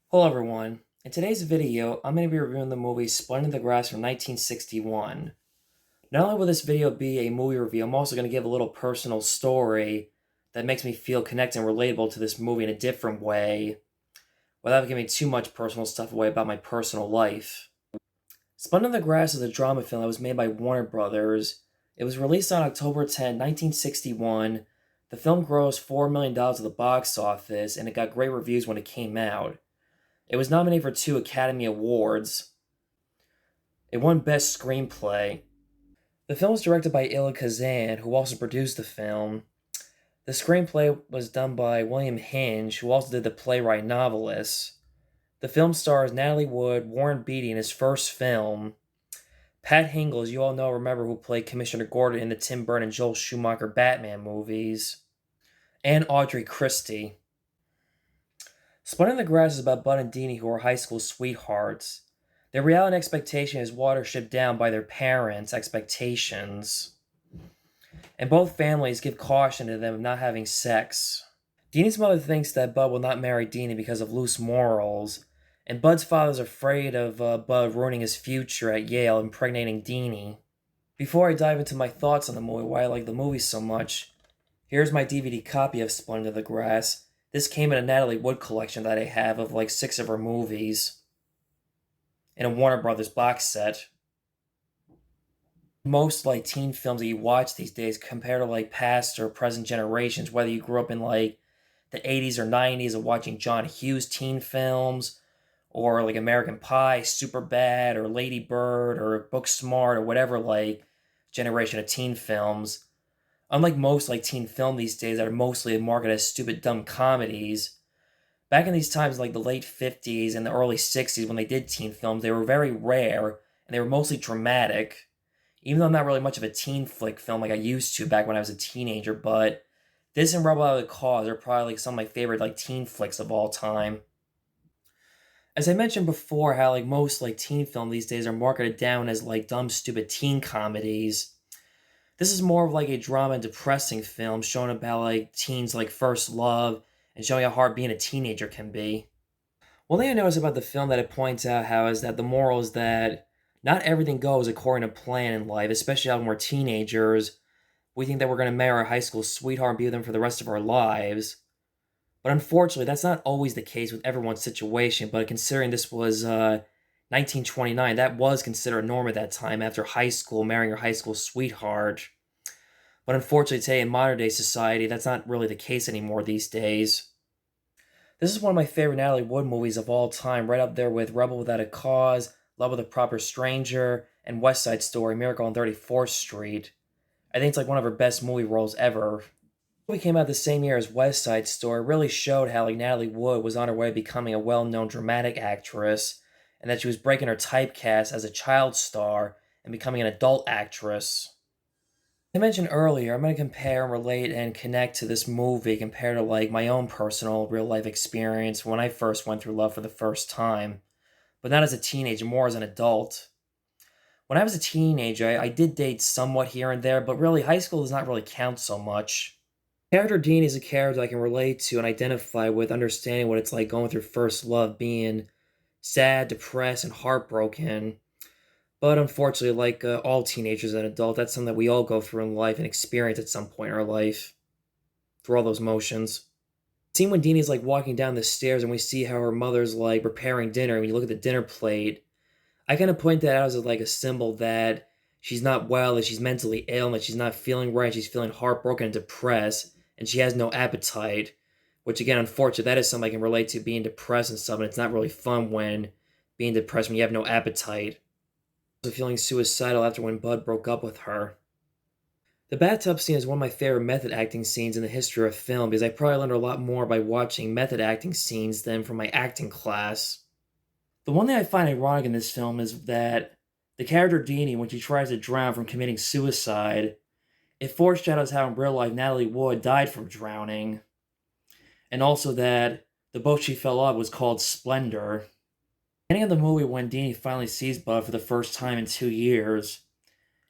Hello everyone. In today's video, I'm going to be reviewing the movie Splendor from 1961. Not only will this video be a movie review, I'm also going to give a little personal story that makes me feel connected and relatable to this movie in a different way, without giving too much personal stuff away about my personal life. Splendor is a drama film that was made by Warner Brothers. It was released on October 10, 1961. The film grossed $4 million at the box office, and it got great reviews when it came out. It was nominated for 2 Academy Awards. It won Best Screenplay. The film was directed by Elia Kazan, who also produced the film. The screenplay was done by William Hinge, who also did the playwright novelist. The film stars Natalie Wood, Warren Beatty in his first film. Pat Hingle, as you all know, remember, who played Commissioner Gordon in the Tim Burton and Joel Schumacher Batman movies. And Audrey Christie. Spun in the Grass is about Bud and Deanie, who are high school sweethearts. Their reality expectation is watershed down by their parents' expectations. And both families give caution to them of not having sex. Deanie's mother thinks that Bud will not marry Deanie because of loose morals, and Bud's father is afraid of Bud ruining his future at Yale, impregnating Deanie. Before I dive into my thoughts on the movie, why I like the movie so much, here's my DVD copy of Splendor the Grass. This came in a Natalie Wood collection that I have of like 6 of her movies in a Warner Brothers box set. Most like teen films that you watch these days compared to like past or present generations, whether you grew up in like the 80s or 90s of watching John Hughes teen films, or like American Pie, Superbad, or Lady Bird, or Booksmart, or whatever like generation of teen films. Unlike most like teen film these days that are mostly marketed as stupid dumb comedies, back in these times like the late 50s and the early 60s when they did teen films, they were very rare and they were mostly dramatic. Even though I'm not really much of a teen flick film like I used to back when I was a teenager, but this and Rebel Without a Cause are probably like some of my favorite like teen flicks of all time. As I mentioned before, how like most like teen film these days are marketed down as like dumb stupid teen comedies. This is more of like a drama and depressing film showing about like teens like first love and showing how hard being a teenager can be. One thing I noticed about the film that it points out how is that the moral is that not everything goes according to plan in life, especially when we're teenagers. We think that we're going to marry our high school sweetheart and be with them for the rest of our lives. But unfortunately, that's not always the case with everyone's situation. But considering this was 1929, that was considered a norm at that time after high school, marrying your high school sweetheart. But unfortunately, today in modern day society, that's not really the case anymore these days. This is one of my favorite Natalie Wood movies of all time, right up there with Rebel Without a Cause, Love with a Proper Stranger, and West Side Story, Miracle on 34th Street. I think it's like one of her best movie roles ever. The movie came out the same year as West Side Story, really showed how like Natalie Wood was on her way to becoming a well-known dramatic actress, and that she was breaking her typecast as a child star and becoming an adult actress. I mentioned earlier, I'm going to compare and relate and connect to this movie compared to like my own personal real life experience when I first went through love for the first time, but not as a teenager, more as an adult. When I was a teenager, I did date somewhat here and there, but really high school does not really count so much. Character Dean is a character I can relate to and identify with, understanding what it's like going through first love, being sad, depressed, and heartbroken. But unfortunately, like all teenagers and adults, that's something that we all go through in life and experience at some point in our life, through all those motions. Scene when Deanie's like walking down the stairs and we see how her mother's like preparing dinner, and when you look at the dinner plate, I kind of point that out as like a symbol that she's not well, that she's mentally ill, and that she's not feeling right, she's feeling heartbroken and depressed, and she has no appetite. Which again, unfortunately, that is something I can relate to, being depressed and stuff, and it's not really fun when being depressed when you have no appetite. Also feeling suicidal after when Bud broke up with her. The bathtub scene is one of my favorite method acting scenes in the history of film because I probably learned a lot more by watching method acting scenes than from my acting class. The one thing I find ironic in this film is that the character Deanie, when she tries to drown from committing suicide, it foreshadows how in real life Natalie Wood died from drowning, and also that the boat she fell off was called Splendor. Ending of the movie when Deanie finally sees Bud for the first time in 2 years,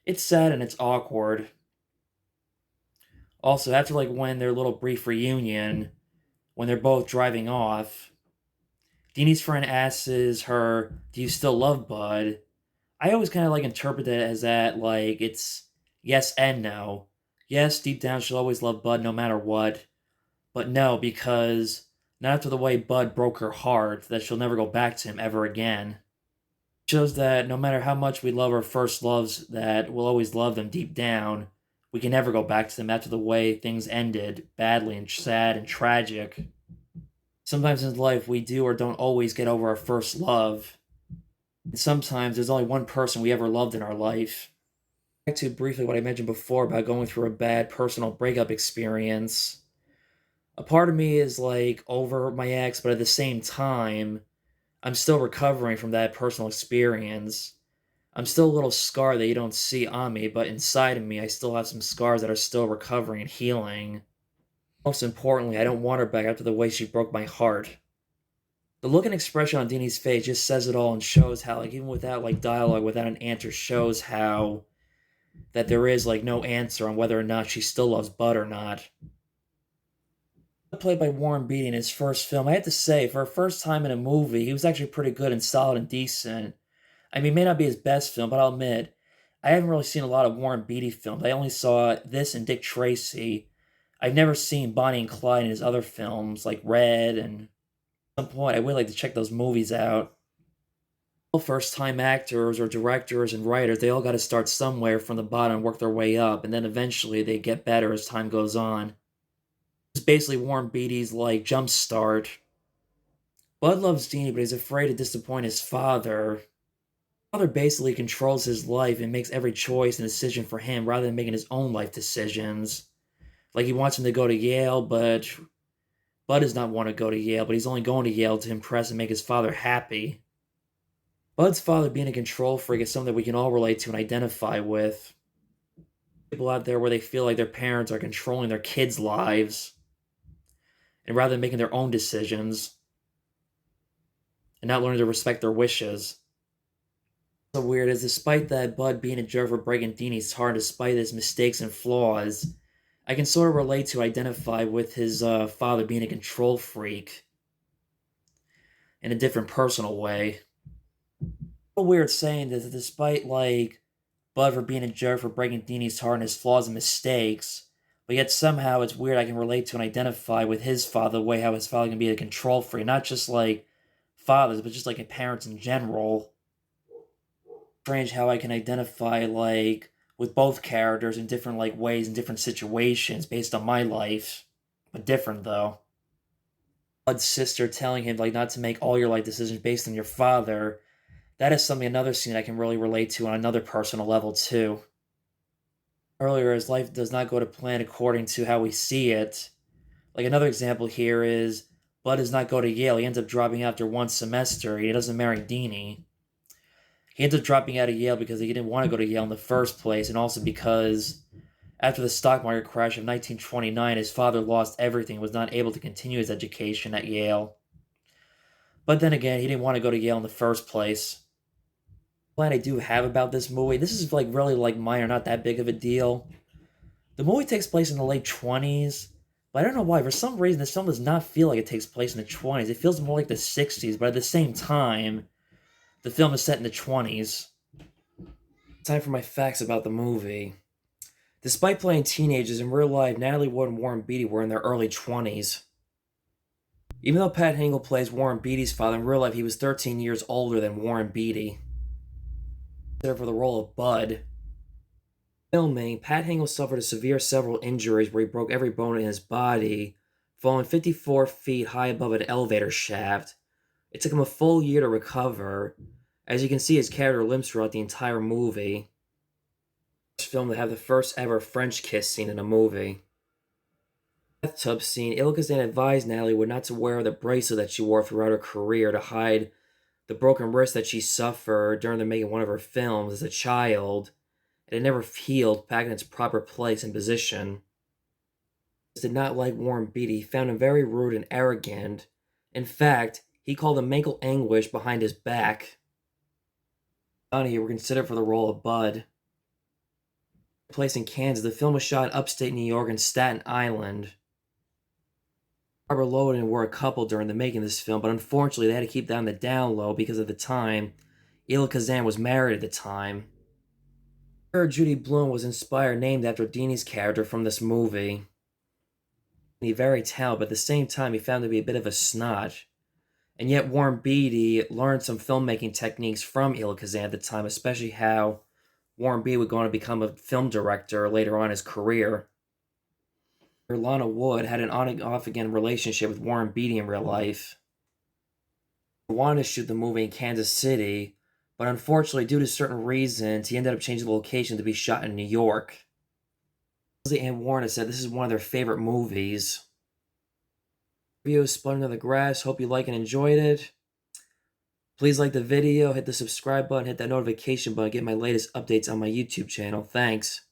it's sad and it's awkward. Also, after like when their little brief reunion, when they're both driving off, Deanie's friend asks her, "Do you still love Bud?" I always kind of like interpret it as that, like, it's yes and no. Yes, deep down she'll always love Bud no matter what, but no, because not after the way Bud broke her heart, that she'll never go back to him ever again. Shows that no matter how much we love our first loves, that we'll always love them deep down. We can never go back to them after the way things ended, badly and sad and tragic. Sometimes in life we do or don't always get over our first love. And sometimes there's only one person we ever loved in our life. Back to briefly what I mentioned before about going through a bad personal breakup experience. A part of me is like over my ex, but at the same time, I'm still recovering from that personal experience. I'm still a little scarred that you don't see on me, but inside of me, I still have some scars that are still recovering and healing. Most importantly, I don't want her back after the way she broke my heart. The look and expression on Deanie's face just says it all and shows how, like, even without, like, dialogue, without an answer, shows how that there is, like, no answer on whether or not she still loves Bud or not. Played by Warren Beatty in his first film, I have to say, for a first time in a movie, he was actually pretty good and solid and decent. I mean, it may not be his best film, but I'll admit, I haven't really seen a lot of Warren Beatty films. I only saw this and Dick Tracy. I've never seen Bonnie and Clyde in his other films, like Red, and at some point I would like to check those movies out. All first-time actors or directors and writers, they all got to start somewhere from the bottom and work their way up, and then eventually they get better as time goes on. It's basically Warren Beatty's, like, jump start. Bud loves Deanie, but he's afraid to disappoint his father. Father basically controls his life and makes every choice and decision for him rather than making his own life decisions. Like, he wants him to go to Yale, but Bud does not want to go to Yale, but he's only going to Yale to impress and make his father happy. Bud's father being a control freak is something that we can all relate to and identify with. People out there where they feel like their parents are controlling their kids' lives, and rather than making their own decisions, and not learning to respect their wishes. So weird is despite that Bud being a jerk for breaking Deanie's heart, despite his mistakes and flaws, I can sort of relate to identify with his father being a control freak in a different personal way. A little weird saying that despite like Bud for being a jerk for breaking Deanie's heart and his flaws and mistakes, but yet somehow it's weird I can relate to and identify with his father, the way how his father can be a control freak, not just like fathers, but just like parents in general. Strange how I can identify like with both characters in different like ways in different situations based on my life, but different though. Bud's sister telling him like not to make all your life decisions based on your father. That is something another scene I can really relate to on another personal level too. Earlier, his life does not go to plan according to how we see it. Like another example here is Bud does not go to Yale. He ends up dropping out after one semester. He doesn't marry Deanie. He ends up dropping out of Yale because he didn't want to go to Yale in the first place, and also because after the stock market crash of 1929, his father lost everything and was not able to continue his education at Yale. But then again, he didn't want to go to Yale in the first place. The plan I do have about this movie, this is like really like minor, not that big of a deal. The movie takes place in the late 20s, but I don't know why. For some reason, this film does not feel like it takes place in the 20s. It feels more like the 60s, but at the same time, the film is set in the 20s. Time for my facts about the movie. Despite playing teenagers in real life, Natalie Wood and Warren Beatty were in their early 20s. Even though Pat Hingle plays Warren Beatty's father, in real life he was 13 years older than Warren Beatty. There for the role of Bud. Filming, Pat Hingle suffered a severe several injuries where he broke every bone in his body, falling 54 feet high above an elevator shaft. It took him a full year to recover. As you can see, his character limps throughout the entire movie. Film to have the first ever French kiss scene in a movie. Bathtub scene, Ilkazan advised Natalie Wood not to wear the bracelet that she wore throughout her career to hide the broken wrist that she suffered during the making of one of her films as a child. It had never healed back in its proper place and position. He did not like Warren Beatty. He found him very rude and arrogant. In fact, he called him mental anguish behind his back. Donnie were considered for the role of Bud. Place in Kansas, the film was shot in upstate New York and Staten Island. Barbara Loden were a couple during the making of this film, but unfortunately they had to keep that on the down low because at the time, Elia Kazan was married at the time. Her Judy Blume was inspired, named after Deanie's character from this movie. He's very talented, but at the same time, he found to be a bit of a snot. And yet, Warren Beatty learned some filmmaking techniques from Elia Kazan at the time, especially how Warren Beatty would go on to become a film director later on in his career. Lana Wood had an on and off again relationship with Warren Beatty in real life. He wanted to shoot the movie in Kansas City, but unfortunately, due to certain reasons, he ended up changing the location to be shot in New York. Leslie and Warren has said this is one of their favorite movies. Review of Splendor of the Grass. Hope you like and enjoyed it. Please like the video, hit the subscribe button, hit that notification button, get my latest updates on my YouTube channel. Thanks.